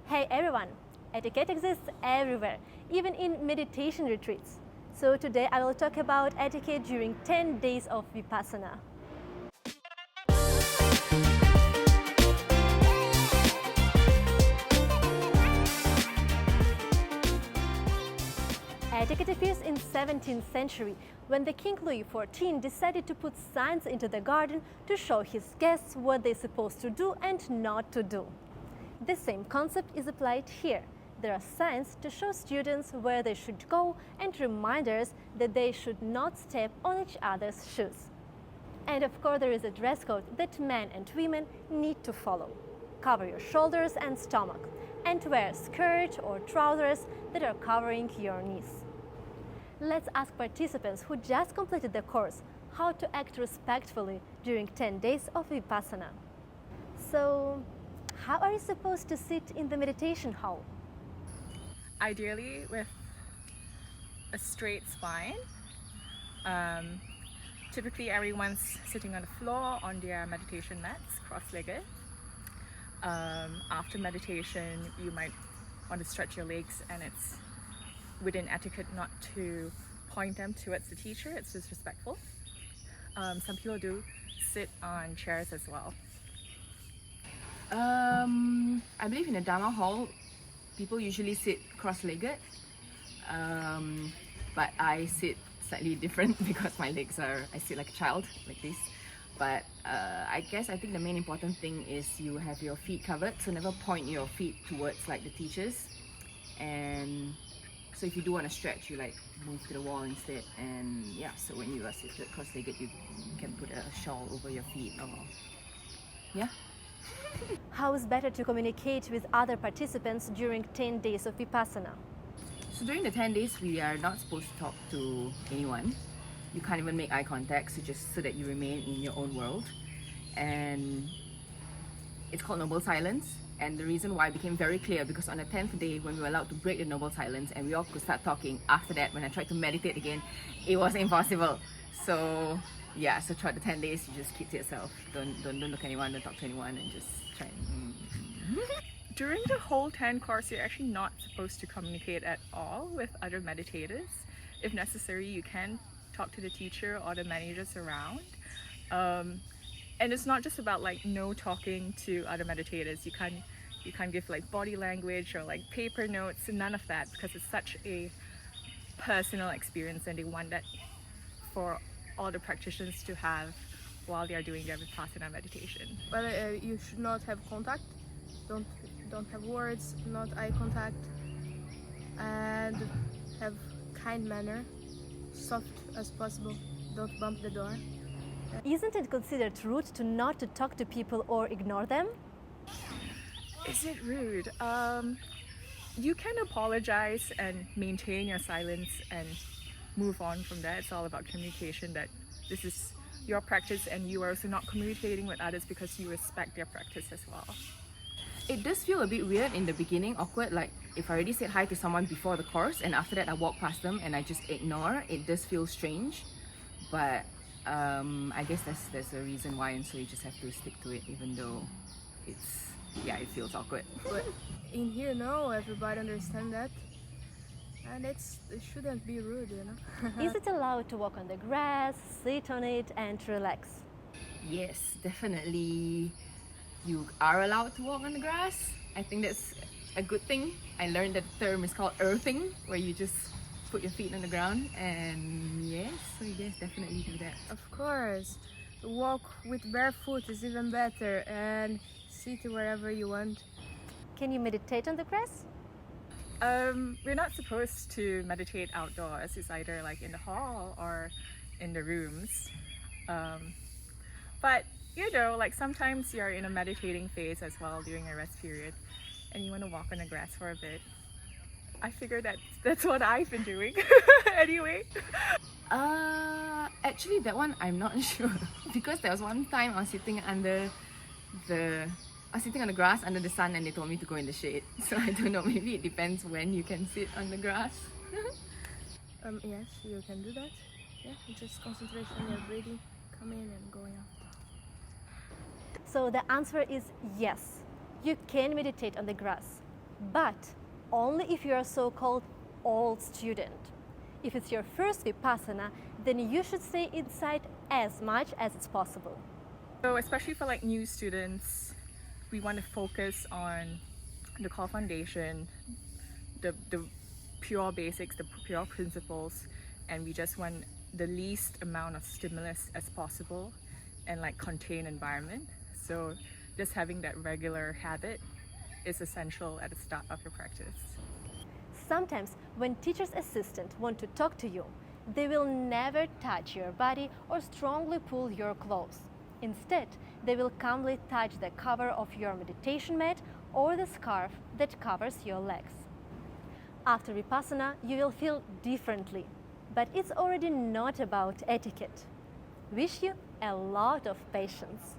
Hey everyone! Etiquette exists everywhere, even in meditation retreats. So today I will talk about etiquette during 10 days of Vipassana. Etiquette appears in 17th century when the King Louis XIV decided to put signs into the garden to show his guests what they're supposed to do and not to do. The same concept is applied here. There are signs to show students where they should go and reminders that they should not step on each other's shoes. And of course there is a dress code that men and women need to follow. Cover your shoulders and stomach and wear skirt or trousers that are covering your knees. Let's ask participants who just completed the course how to act respectfully during 10 days of Vipassana. So, how are you supposed to sit in the meditation hall? Ideally with a straight spine. Typically everyone's sitting on the floor on their meditation mats, cross-legged. After meditation you might want to stretch your legs, and it's within etiquette not to point them towards the teacher, it's disrespectful. Some people do sit on chairs as well. I believe in the Dharma hall, people usually sit cross-legged, but I sit slightly different because my legs I sit like a child, like this. But I think the main important thing is you have your feet covered, so never point your feet towards like the teachers. And so if you do want to stretch, you like move to the wall instead. And yeah, so when you are seated cross-legged, you can put a shawl over your feet, or yeah. How is better to communicate with other participants during 10 days of Vipassana? So during the 10 days, we are not supposed to talk to anyone. You can't even make eye contact, so that you remain in your own world. And it's called noble silence. And the reason why became very clear because on the 10th day, when we were allowed to break the noble silence and we all could start talking, after that, when I tried to meditate again, it was impossible. So yeah, so throughout the 10 days, you just keep to yourself. Don't look at anyone, don't talk to anyone, and just try and... During the whole 10 course, you're actually not supposed to communicate at all with other meditators. If necessary, you can talk to the teacher or the managers around. And it's not just about like no talking to other meditators. You can't give like body language or like paper notes, none of that, because it's such a personal experience and they want that for all the practitioners to have while they are doing their Vipassana meditation. But you should not have contact. Don't have words, not eye contact, and have kind manner, soft as possible. Don't bump the door. Isn't it considered rude to not to talk to people or ignore them? Is it rude? You can apologize and maintain your silence and move on from that. It's all about communication, that this is your practice and you are also not communicating with others because you respect their practice as well. It does feel a bit weird in the beginning, awkward, like if I already said hi to someone before the course and after that I walk past them and I just ignore, it does feel strange. But I guess there's a reason why, and so you just have to stick to it even though it feels awkward. But in here, no, everybody understands that. And it shouldn't be rude, you know. Is it allowed to walk on the grass, sit on it and relax? Yes, definitely. You are allowed to walk on the grass. I think that's a good thing. I learned that the term is called earthing, where you just put your feet on the ground, and yes, so yes, definitely do that. Of course, walk with barefoot is even better, and sit wherever you want. Can you meditate on the grass? We're not supposed to meditate outdoors. It's either like in the hall or in the rooms. But you know, like sometimes you're in a meditating phase as well during a rest period and you want to walk on the grass for a bit. I figure that's what I've been doing anyway. Actually that one I'm not sure because there was one time I was sitting on the grass under the sun and they told me to go in the shade. So I don't know, maybe it depends when you can sit on the grass. Yes, you can do that. Yeah, just concentration on your breathing, coming in and going out. So the answer is yes, you can meditate on the grass. but only if you are a so-called old student. If it's your first Vipassana, then you should stay inside as much as it's possible. So especially for like new students, we want to focus on the core foundation, the pure basics, the pure principles, and we just want the least amount of stimulus as possible and like contained environment. So just having that regular habit is essential at the start of your practice. Sometimes when teacher's assistant want to talk to you, they will never touch your body or strongly pull your clothes. Instead, they will calmly touch the cover of your meditation mat or the scarf that covers your legs. After Vipassana, you will feel differently, but it's already not about etiquette. Wish you a lot of patience.